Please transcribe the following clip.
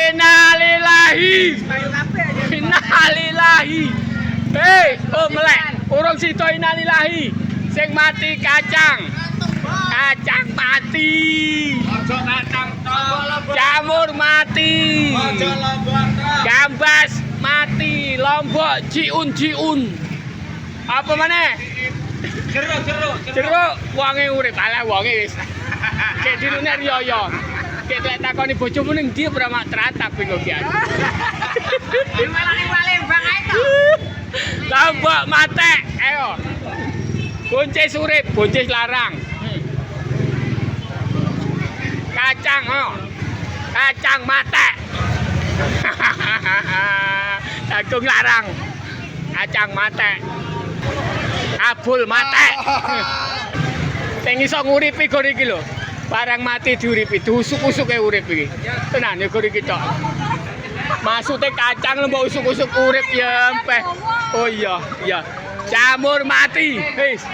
Innalillahi. Innalillahi. Hei, oh melek. Urung sida innalillahi. Sing mati kacang. Kacang mati. Ojo kacang tol. Jamur mati. Ojo lombok tol. Gambas mati. Lombok jiun. Apa maneh? Jeruk wonge urip. Alah wonge wis. Kek dirune riyo. Kek lek takoni bojomu ning ndi ora mak tratap bingung ki aku. Dimelani Palembang ae to. Lombok matek. Ayo. Buncis urip, buncis larang. Kacang, oh. Kacang matek. Jagung larang. Kacang matek. Abul matek. Sing iso nguripi gor iki lho. Barang mati diuripi, diusuk-usuke urip iki. Tenan ya gor iki tok. Maksude kacang lho mbok usuk-usuk urip ya empeh. Oh iya. Jamur mati. Wis.